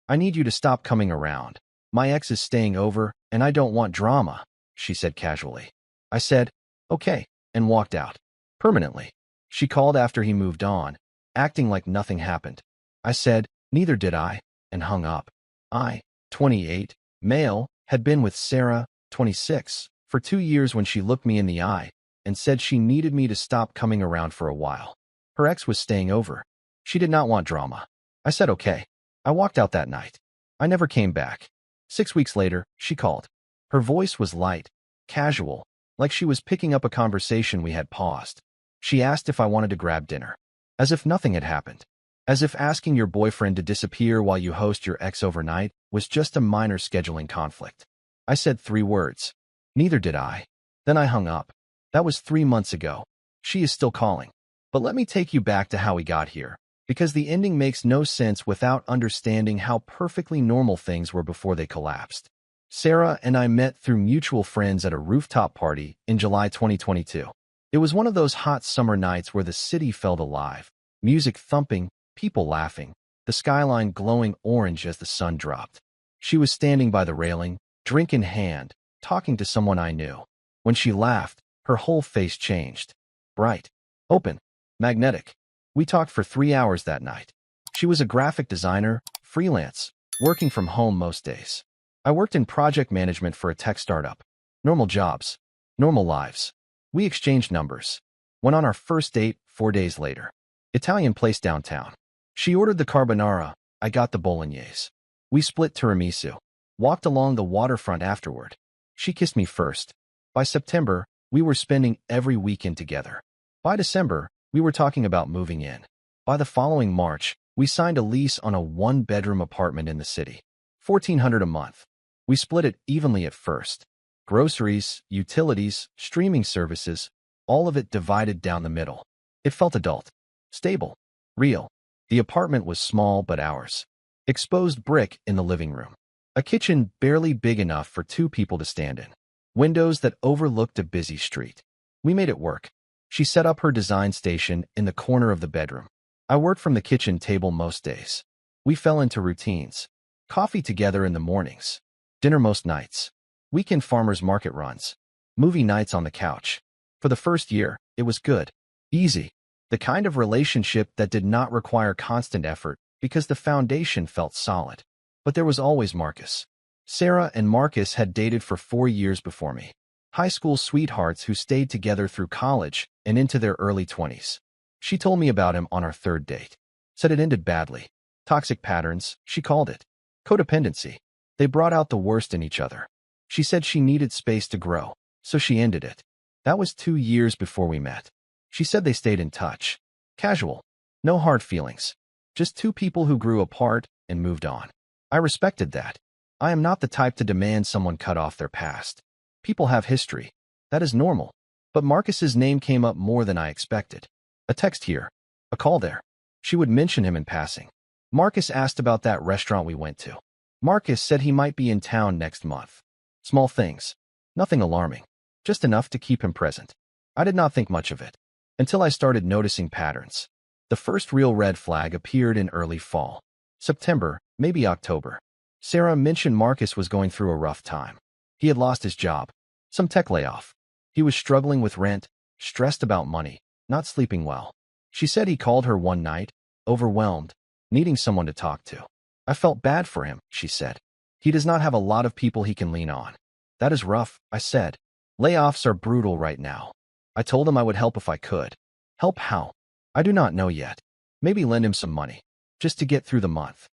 I need you to stop coming around. My ex is staying over, and I don't want drama, she said casually. I said, okay, and walked out. Permanently. She called after he moved on, acting like nothing happened. I said, neither did I, and hung up. I, 28, male, had been with Sarah, 26, for 2 years when she looked me in the eye and said she needed me to stop coming around for a while. Her ex was staying over. She did not want drama. I said okay. I walked out that night. I never came back. 6 weeks later, she called. Her voice was light, casual, like she was picking up a conversation we had paused. She asked if I wanted to grab dinner. As if nothing had happened. As if asking your boyfriend to disappear while you host your ex overnight was just a minor scheduling conflict. I said 3 words. Neither did I. Then I hung up. That was 3 months ago. She is still calling. But let me take you back to how we got here, because the ending makes no sense without understanding how perfectly normal things were before they collapsed. Sarah and I met through mutual friends at a rooftop party in July 2022. It was one of those hot summer nights where the city felt alive, music thumping, people laughing, the skyline glowing orange as the sun dropped. She was standing by the railing, drink in hand, talking to someone I knew. When she laughed, her whole face changed. Bright, open, magnetic. We talked for 3 hours that night. She was a graphic designer, freelance, working from home most days. I worked in project management for a tech startup. Normal jobs, normal lives. We exchanged numbers. Went on our first date 4 days later. Italian place downtown. She ordered the carbonara, I got the bolognese. We split tiramisu. Walked along the waterfront afterward. She kissed me first. By September, we were spending every weekend together. By December, we were talking about moving in. By the following March, we signed a lease on a 1-bedroom apartment in the city. $1,400 a month. We split it evenly at first. Groceries, utilities, streaming services, all of it divided down the middle. It felt adult. Stable. Real. The apartment was small but ours. Exposed brick in the living room. A kitchen barely big enough for 2 people to stand in. Windows that overlooked a busy street. We made it work. She set up her design station in the corner of the bedroom. I worked from the kitchen table most days. We fell into routines. Coffee together in the mornings. Dinner most nights. Weekend farmers market runs. Movie nights on the couch. For the first year, it was good. Easy. The kind of relationship that did not require constant effort because the foundation felt solid. But there was always Marcus. Sarah and Marcus had dated for 4 years before me. High school sweethearts who stayed together through college and into their early 20s. She told me about him on our 3rd date. Said it ended badly. Toxic patterns, she called it. Codependency. They brought out the worst in each other. She said she needed space to grow, so she ended it. That was 2 years before we met. She said they stayed in touch. Casual. No hard feelings. Just 2 people who grew apart and moved on. I respected that. I am not the type to demand someone cut off their past. People have history. That is normal. But Marcus's name came up more than I expected. A text here. A call there. She would mention him in passing. Marcus asked about that restaurant we went to. Marcus said he might be in town next month. Small things. Nothing alarming. Just enough to keep him present. I did not think much of it. Until I started noticing patterns. The first real red flag appeared in early fall. September, maybe October. Sarah mentioned Marcus was going through a rough time. He had lost his job. Some tech layoff. He was struggling with rent, stressed about money, not sleeping well. She said he called her one night, overwhelmed, needing someone to talk to. I felt bad for him, she said. He does not have a lot of people he can lean on. That is rough, I said. Layoffs are brutal right now. I told him I would help if I could. Help how? I do not know yet. Maybe lend him some money. Just to get through the month.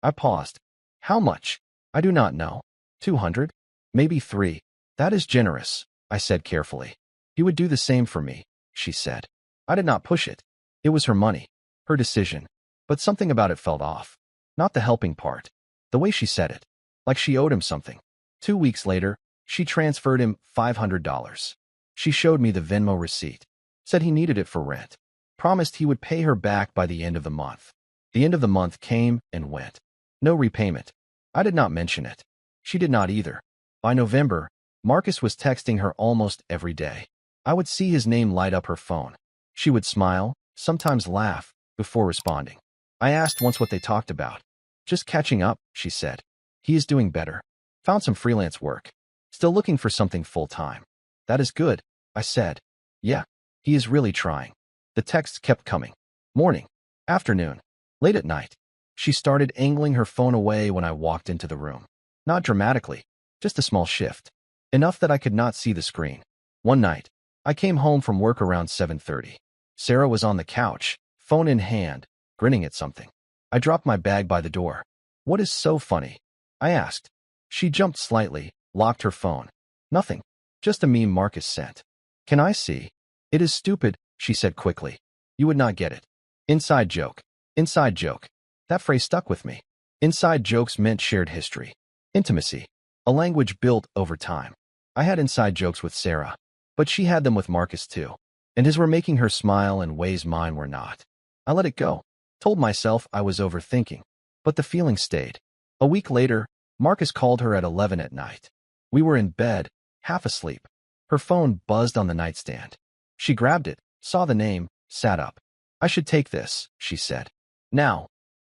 I paused. How much? I do not know. 200? Maybe 3. That is generous, I said carefully. He would do the same for me, she said. I did not push it. It was her money. Her decision. But something about it felt off. Not the helping part. The way she said it. Like she owed him something. 2 weeks later, she transferred him $500. She showed me the Venmo receipt. Said he needed it for rent. Promised he would pay her back by the end of the month. The end of the month came and went. No repayment. I did not mention it. She did not either. By November, Marcus was texting her almost every day. I would see his name light up her phone. She would smile, sometimes laugh, before responding. I asked once what they talked about. Just catching up, she said. He is doing better. Found some freelance work. Still looking for something full-time. That is good, I said. Yeah, he is really trying. The texts kept coming. Morning, afternoon, late at night. She started angling her phone away when I walked into the room. Not dramatically, just a small shift. Enough that I could not see the screen. One night, I came home from work around 7:30. Sarah was on the couch, phone in hand, grinning at something. I dropped my bag by the door. What is so funny? I asked. She jumped slightly, locked her phone. Nothing. Just a meme Marcus sent. Can I see? It is stupid, she said quickly. You would not get it. Inside joke. Inside joke. That phrase stuck with me. Inside jokes meant shared history. Intimacy. A language built over time. I had inside jokes with Sarah, but she had them with Marcus too. And his were making her smile in ways mine were not. I let it go. Told myself I was overthinking. But the feeling stayed. A week later, Marcus called her at 11 at night. We were in bed, half asleep. Her phone buzzed on the nightstand. She grabbed it, saw the name, sat up. I should take this, she said. Now.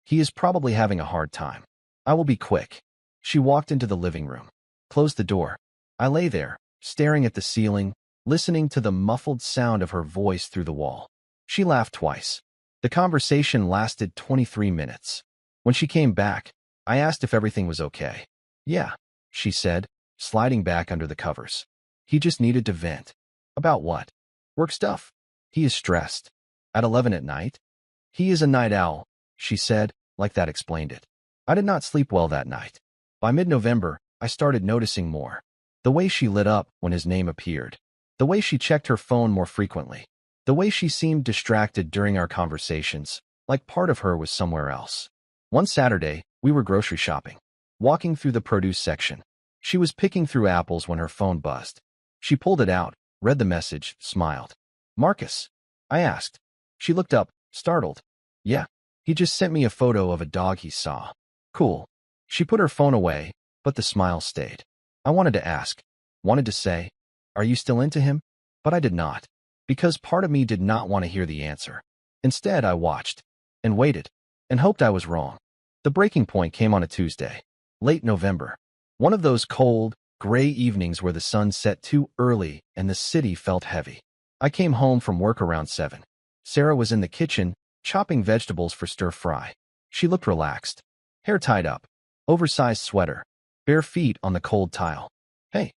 He is probably having a hard time. I will be quick. She walked into the living room, closed the door. I lay there, staring at the ceiling, listening to the muffled sound of her voice through the wall. She laughed twice. The conversation lasted 23 minutes. When she came back, I asked if everything was okay. Yeah, she said, sliding back under the covers. He just needed to vent. About what? Work stuff. He is stressed. At 11 at night? He is a night owl, she said, like that explained it. I did not sleep well that night. By mid-November, I started noticing more. The way she lit up when his name appeared. The way she checked her phone more frequently. The way she seemed distracted during our conversations, like part of her was somewhere else. One Saturday, we were grocery shopping. Walking through the produce section. She was picking through apples when her phone buzzed. She pulled it out, read the message, smiled. Marcus? I asked. She looked up, startled. Yeah, he just sent me a photo of a dog he saw. Cool. She put her phone away, but the smile stayed. I wanted to ask, wanted to say, are you still into him? But I did not, because part of me did not want to hear the answer. Instead, I watched, and waited, and hoped I was wrong. The breaking point came on a Tuesday, late November. One of those cold, gray evenings where the sun set too early and the city felt heavy. I came home from work around 7. Sarah was in the kitchen, chopping vegetables for stir-fry. She looked relaxed. Hair tied up. Oversized sweater. Bare feet on the cold tile. Hey,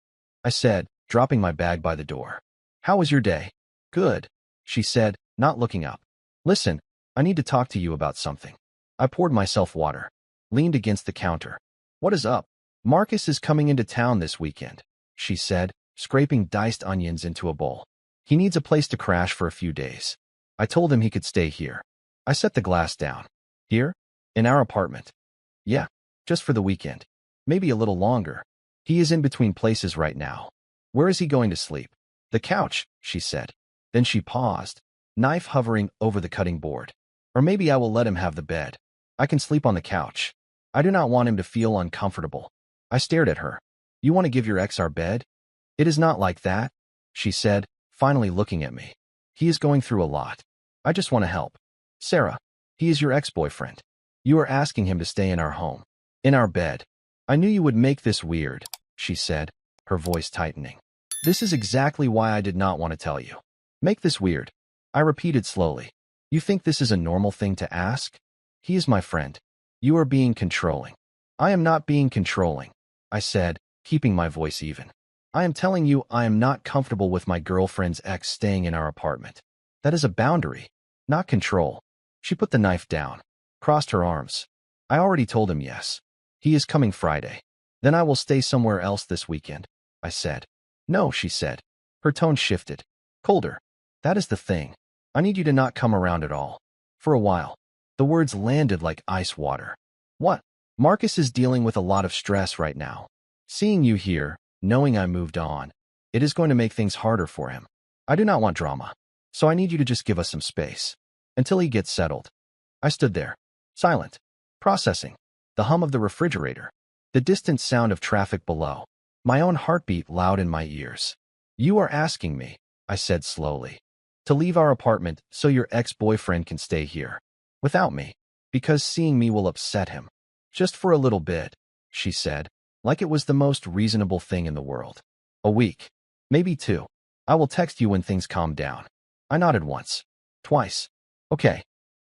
I said, dropping my bag by the door. How was your day? Good, she said, not looking up. Listen, I need to talk to you about something. I poured myself water. Leaned against the counter. What is up? Marcus is coming into town this weekend, she said, scraping diced onions into a bowl. He needs a place to crash for a few days. I told him he could stay here. I set the glass down. Here? In our apartment. Yeah, just for the weekend. Maybe a little longer. He is in between places right now. Where is he going to sleep? The couch, she said. Then she paused, knife hovering over the cutting board. Or maybe I will let him have the bed. I can sleep on the couch. I do not want him to feel uncomfortable. I stared at her. You want to give your ex our bed? It is not like that, she said, finally looking at me. He is going through a lot. I just want to help. Sarah, he is your ex-boyfriend. You are asking him to stay in our home. In our bed. I knew you would make this weird, she said, her voice tightening. This is exactly why I did not want to tell you. Make this weird. I repeated slowly. You think this is a normal thing to ask? He is my friend. You are being controlling. I am not being controlling, I said, keeping my voice even. I am telling you I am not comfortable with my girlfriend's ex staying in our apartment. That is a boundary, not control. She put the knife down, crossed her arms. I already told him yes. He is coming Friday. Then I will stay somewhere else this weekend, I said. No, she said. Her tone shifted. Colder. That is the thing. I need you to not come around at all. For a while. The words landed like ice water. What? Marcus is dealing with a lot of stress right now. Seeing you here, knowing I moved on, it is going to make things harder for him. I do not want drama. So I need you to just give us some space. Until he gets settled. I stood there, silent, processing. The hum of the refrigerator. The distant sound of traffic below. My own heartbeat loud in my ears. You are asking me, I said slowly, to leave our apartment so your ex-boyfriend can stay here. Without me. Because seeing me will upset him. Just for a little bit, she said, like it was the most reasonable thing in the world. A week. Maybe 2. I will text you when things calm down. I nodded once. Twice. Okay.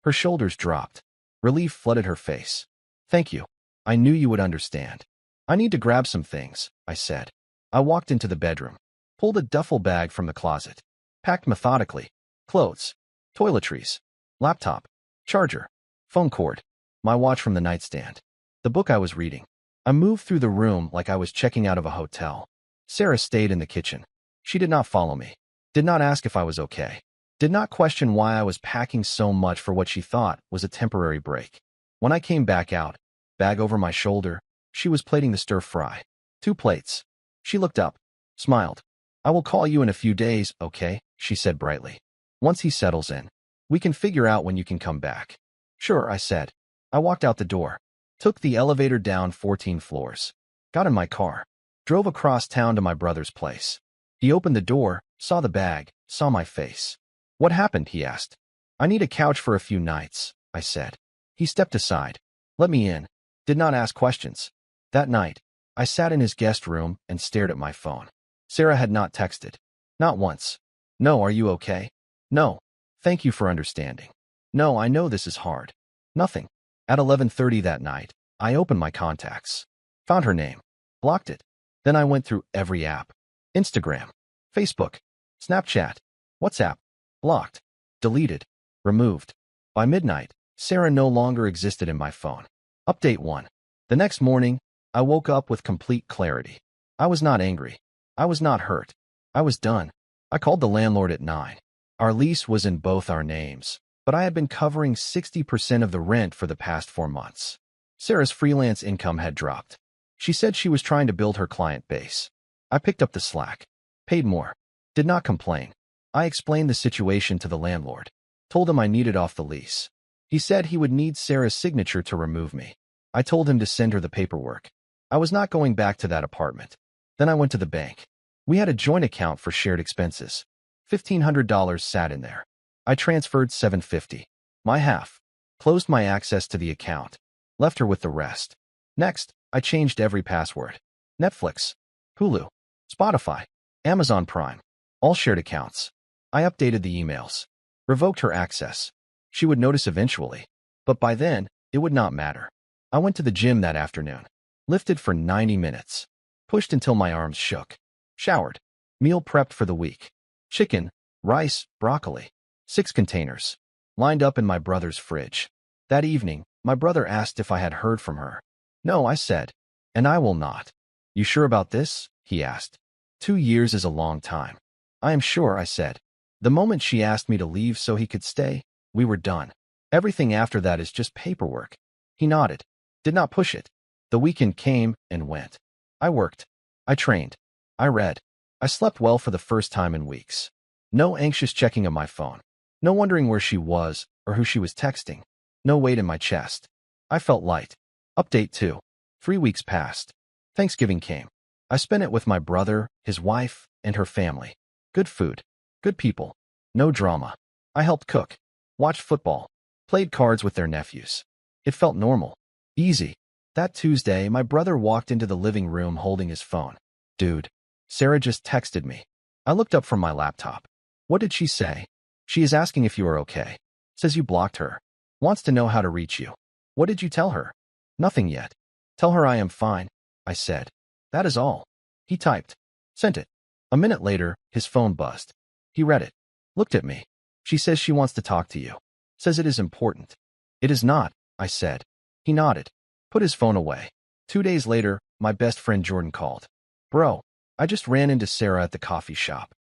Her shoulders dropped. Relief flooded her face. Thank you. I knew you would understand. I need to grab some things, I said. I walked into the bedroom, pulled a duffel bag from the closet, packed methodically. Clothes, toiletries, laptop, charger, phone cord, my watch from the nightstand, the book I was reading. I moved through the room like I was checking out of a hotel. Sarah stayed in the kitchen. She did not follow me, did not ask if I was okay, did not question why I was packing so much for what she thought was a temporary break. When I came back out, bag over my shoulder, she was plating the stir-fry. 2 plates. She looked up, smiled. I will call you in a few days, okay? She said brightly. Once he settles in, we can figure out when you can come back. Sure, I said. I walked out the door, took the elevator down 14 floors, got in my car, drove across town to my brother's place. He opened the door, saw the bag, saw my face. What happened? He asked. I need a couch for a few nights, I said. He stepped aside, let me in, did not ask questions. That night, I sat in his guest room and stared at my phone. Sarah had not texted. Not once. No, are you okay? No. Thank you for understanding. No, I know this is hard. Nothing. At 11:30 that night, I opened my contacts. Found her name. Blocked it. Then I went through every app. Instagram, Facebook, Snapchat, WhatsApp. Blocked. Deleted. Removed. By midnight, Sarah no longer existed in my phone. Update 1. The next morning, I woke up with complete clarity. I was not angry. I was not hurt. I was done. I called the landlord at 9. Our lease was in both our names, but I had been covering 60% of the rent for the past 4 months. Sarah's freelance income had dropped. She said she was trying to build her client base. I picked up the slack, paid more, did not complain. I explained the situation to the landlord, told him I needed off the lease. He said he would need Sarah's signature to remove me. I told him to send her the paperwork. I was not going back to that apartment. Then I went to the bank. We had a joint account for shared expenses. $1,500 sat in there. I transferred $750, my half, closed my access to the account, left her with the rest. Next, I changed every password. Netflix, Hulu, Spotify, Amazon Prime, all shared accounts. I updated the emails, revoked her access. She would notice eventually, but by then, it would not matter. I went to the gym that afternoon, lifted for 90 minutes, pushed until my arms shook, showered, meal prepped for the week. Chicken, rice, broccoli, 6 containers, lined up in my brother's fridge. That evening, my brother asked if I had heard from her. No, I said, and I will not. You sure about this? He asked. 2 years is a long time. I am sure, I said. The moment she asked me to leave so he could stay, we were done. Everything after that is just paperwork. He nodded, did not push it. The weekend came and went. I worked. I trained. I read. I slept well for the first time in weeks. No anxious checking of my phone. No wondering where she was or who she was texting. No weight in my chest. I felt light. Update 2. 3 weeks passed. Thanksgiving came. I spent it with my brother, his wife, and her family. Good food. Good people. No drama. I helped cook. Watched football. Played cards with their nephews. It felt normal. Easy. That Tuesday, my brother walked into the living room holding his phone. Dude, Sarah just texted me. I looked up from my laptop. What did she say? She is asking if you are okay. Says you blocked her. Wants to know how to reach you. What did you tell her? Nothing yet. Tell her I am fine, I said. That is all. He typed. Sent it. A minute later, his phone buzzed. He read it. Looked at me. She says she wants to talk to you. Says it is important. It is not, I said. He nodded. Put his phone away. 2 days later, my best friend Jordan called. Bro, I just ran into Sarah at the coffee shop.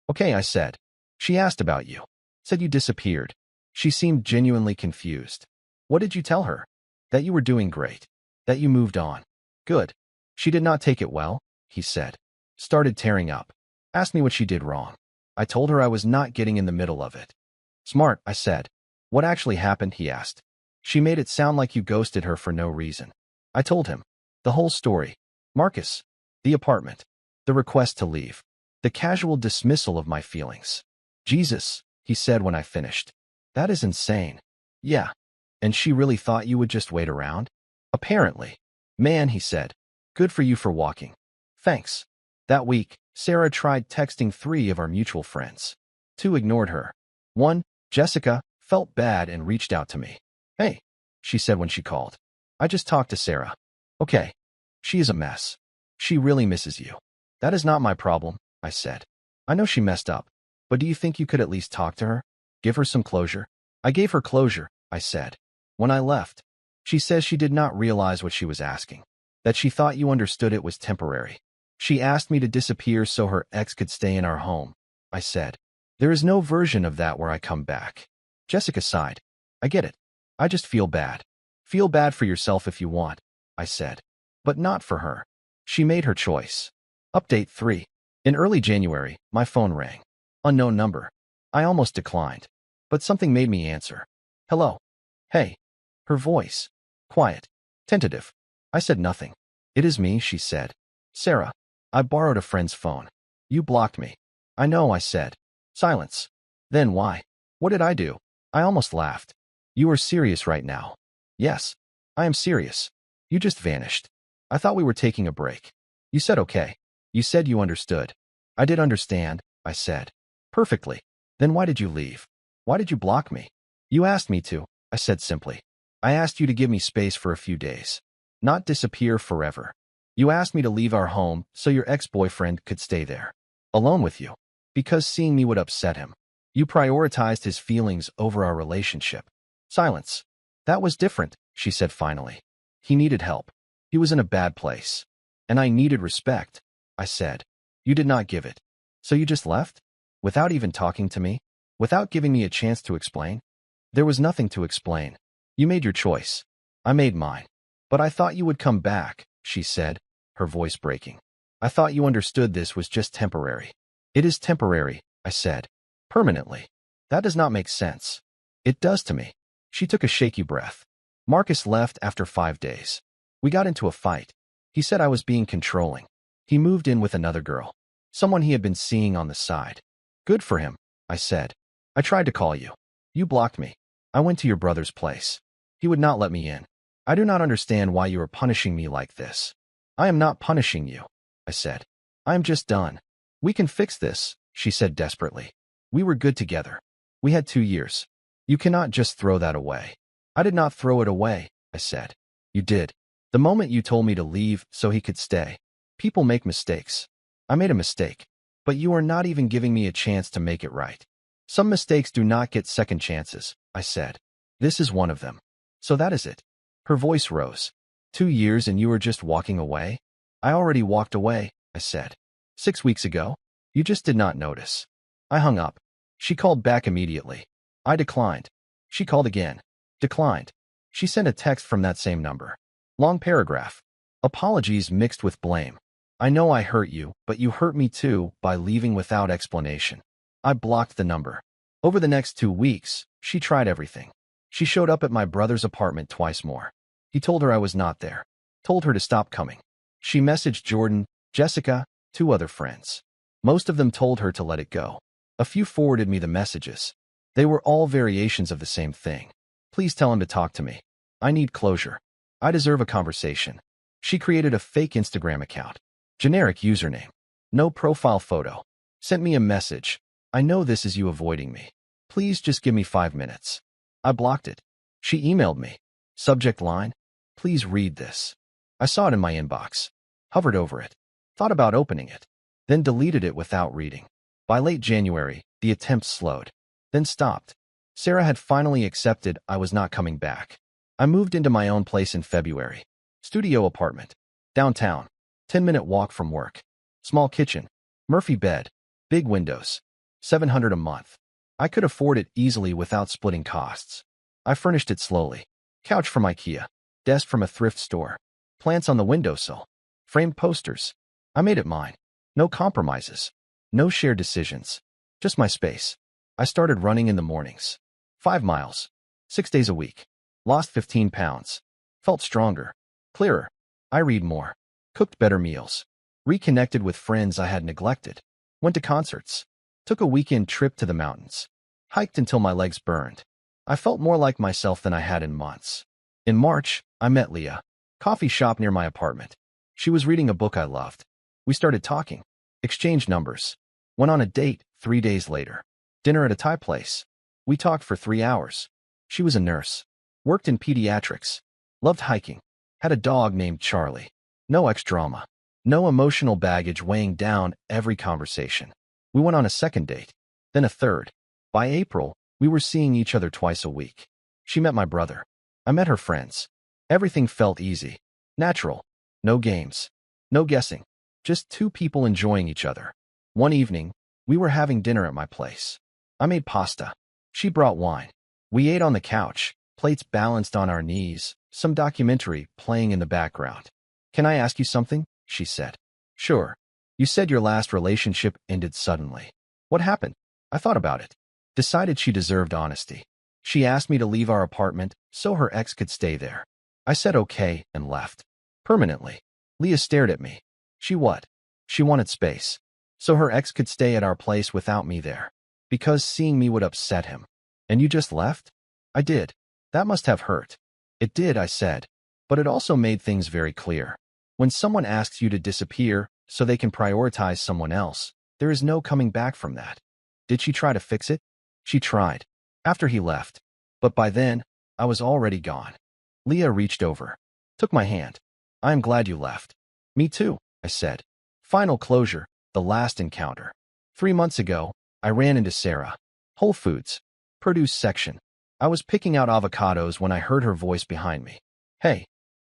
Okay, I said. She asked about you. Said you disappeared. She seemed genuinely confused. What did you tell her? That you were doing great. That you moved on. Good. She did not take it well, he said. Started tearing up. Asked me what she did wrong. I told her I was not getting in the middle of it. Smart, I said. What actually happened, he asked. She made it sound like you ghosted her for no reason. I told him. The whole story. Marcus. The apartment. The request to leave. The casual dismissal of my feelings. Jesus, he said when I finished. That is insane. Yeah. And she really thought you would just wait around? A Apparently. Man, he said. Good for you for walking. Thanks. That week, Sarah tried texting 3 of our mutual friends. 2 ignored her. 1, Jessica, felt bad and reached out to me. Hey, she said when she called. I just talked to Sarah. Okay. She is a mess. She really misses you. That is not my problem, I said. I know she messed up, but do you think you could at least talk to her? Give her some closure? I gave her closure, I said. When I left, she says she did not realize what she was asking, that she thought you understood it was temporary. She asked me to disappear so her ex could stay in our home. I said, there is no version of that where I come back. Jessica sighed. I get it. I just feel bad. Feel bad for yourself if you want, I said. But not for her. She made her choice. Update 3. In early January, my phone rang. Unknown number. I almost declined, but something made me answer. Hello. Hey. Her voice. Quiet. Tentative. I said nothing. It is me, she said. Sarah. I borrowed a friend's phone. You blocked me. I know, I said. Silence. Then why? What did I do? I almost laughed. You are serious right now. Yes. I am serious. You just vanished. I thought we were taking a break. You said okay. You said you understood. I did understand, I said. Perfectly. Then why did you leave? Why did you block me? You asked me to, I said simply. I asked you to give me space for a few days. Not disappear forever. You asked me to leave our home so your ex-boyfriend could stay there. Alone with you. Because seeing me would upset him. You prioritized his feelings over our relationship. Silence. That was different, she said finally. He needed help. He was in a bad place. And I needed respect, I said. You did not give it. So you just left? Without even talking to me? Without giving me a chance to explain? There was nothing to explain. You made your choice. I made mine. But I thought you would come back, she said, her voice breaking. I thought you understood this was just temporary. It is temporary, I said. Permanently. That does not make sense. It does to me. She took a shaky breath. Marcus left after 5 days. We got into a fight. He said I was being controlling. He moved in with another girl. Someone he had been seeing on the side. Good for him, I said. I tried to call you. You blocked me. I went to your brother's place. He would not let me in. I do not understand why you are punishing me like this. I am not punishing you, I said. I am just done. We can fix this, she said desperately. We were good together. We had 2 years. You cannot just throw that away. I did not throw it away, I said. You did. The moment you told me to leave so he could stay. People make mistakes. I made a mistake. But you are not even giving me a chance to make it right. Some mistakes do not get second chances, I said. This is one of them. So that is it. Her voice rose. 2 years and you were just walking away? I already walked away, I said. 6 weeks ago? You just did not notice. I hung up. She called back immediately. I declined. She called again. Declined. She sent a text from that same number. Long paragraph. Apologies mixed with blame. I know I hurt you, but you hurt me too by leaving without explanation. I blocked the number. Over the next 2 weeks, she tried everything. She showed up at my brother's apartment twice more. He told her I was not there. Told her to stop coming. She messaged Jordan, Jessica, 2 other friends. Most of them told her to let it go. A few forwarded me the messages. They were all variations of the same thing. Please tell him to talk to me. I need closure. I deserve a conversation. She created a fake Instagram account. Generic username. No profile photo. Sent me a message. I know this is you avoiding me. Please just give me 5 minutes. I blocked it. She emailed me. Subject line. Please read this. I saw it in my inbox. Hovered over it. Thought about opening it. Then deleted it without reading. By late January, the attempts slowed. Then stopped. Sarah had finally accepted I was not coming back. I moved into my own place in February. Studio apartment. Downtown. 10-minute walk from work. Small kitchen. Murphy bed. Big windows. $700 a month. I could afford it easily without splitting costs. I furnished it slowly. Couch from IKEA. Desk from a thrift store. Plants on the windowsill. Framed posters. I made it mine. No compromises. No shared decisions. Just my space. I started running in the mornings. 5 miles. 6 days a week. Lost 15 pounds. Felt stronger. Clearer. I read more. Cooked better meals. Reconnected with friends I had neglected. Went to concerts. Took a weekend trip to the mountains. Hiked until my legs burned. I felt more like myself than I had in months. In March, I met Leah. Coffee shop near my apartment. She was reading a book I loved. We started talking, exchanged numbers, went on a date 3 days later. Dinner at a Thai place. We talked for 3 hours. She was a nurse, worked in pediatrics, loved hiking, had a dog named Charlie. No ex-drama, no emotional baggage weighing down every conversation. We went on a second date, then a third. By April, we were seeing each other twice a week. She met my brother. I met her friends. Everything felt easy, natural. No games, no guessing. Just two people enjoying each other. One evening, we were having dinner at my place. I made pasta. She brought wine. We ate on the couch, plates balanced on our knees, some documentary playing in the background. "Can I ask you something?" she said. "Sure. You said your last relationship ended suddenly. What happened?" I thought about it. Decided she deserved honesty. She asked me to leave our apartment so her ex could stay there. I said okay and left. Permanently. Leah stared at me. She what? She wanted space. So her ex could stay at our place without me there. Because seeing me would upset him. "And you just left?" "I did. That must have hurt." "It did," I said. "But it also made things very clear. When someone asks you to disappear so they can prioritize someone else, there is no coming back from that." "Did she try to fix it?" "She tried. After he left. But by then, I was already gone." Leah reached over, took my hand. "I am glad you left." "Me too," I said. Final closure, the last encounter. 3 months ago, I ran into Sarah. Whole Foods. Produce section. I was picking out avocados when I heard her voice behind me. "Hey."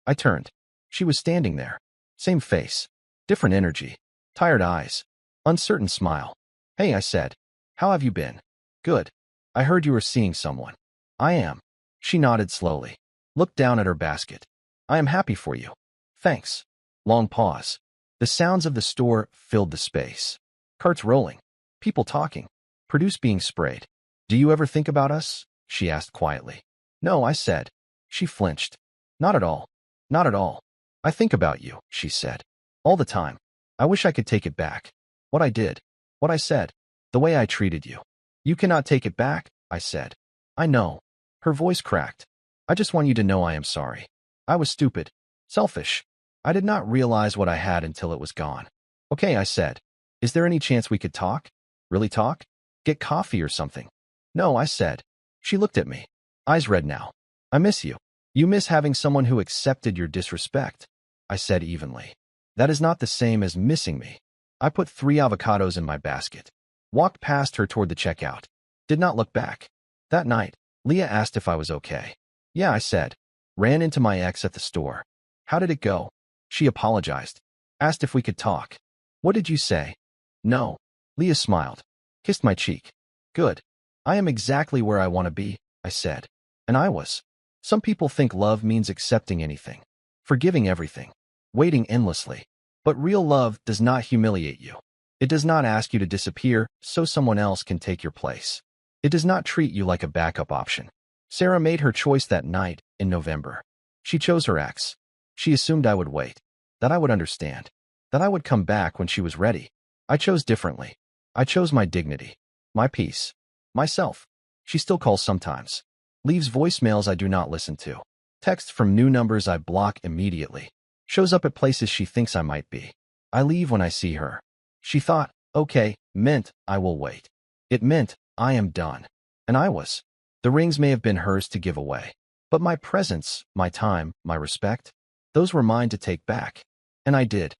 I turned. She was standing there. Same face. Different energy. Tired eyes. Uncertain smile. "Hey," I said. "How have you been?" "Good. I heard you were seeing someone." "I am." She nodded slowly. Looked down at her basket. "I am happy for you." "Thanks." Long pause. The sounds of the store filled the space. Carts rolling. People talking. Produce being sprayed. "Do you ever think about us?" she asked quietly. "No," I said. She flinched. "Not at all. Not at all. I think about you," she said. "All the time. I wish I could take it back. What I did. What I said. The way I treated you." "You cannot take it back," I said. "I know." Her voice cracked. "I just want you to know I am sorry. I was stupid. Selfish. I did not realize what I had until it was gone." "Okay," I said. "Is there any chance we could talk? Really talk? Get coffee or something?" "No," I said. She looked at me. Eyes red now. "I miss you." "You miss having someone who accepted your disrespect," I said evenly. "That is not the same as missing me." I put 3 avocados in my basket. Walked past her toward the checkout. Did not look back. That night, Leah asked if I was okay. "Yeah," I said. Ran into my ex at the store. "How did it go?" She apologized. Asked if we could talk. "What did you say?" "No." Leah smiled. Kissed my cheek. "Good. I am exactly where I want to be," I said. And I was. Some people think love means accepting anything, forgiving everything, waiting endlessly. But real love does not humiliate you. It does not ask you to disappear so someone else can take your place. It does not treat you like a backup option. Sarah made her choice that night in November. She chose her ex. She assumed I would wait, that I would understand, that I would come back when she was ready. I chose differently. I chose my dignity, my peace, myself. She still calls sometimes. Leaves voicemails I do not listen to. Texts from new numbers I block immediately. Shows up at places she thinks I might be. I leave when I see her. She thought, okay, meant I will wait. It meant I am done. And I was. The rings may have been hers to give away. But my presence, my time, my respect, those were mine to take back. And I did.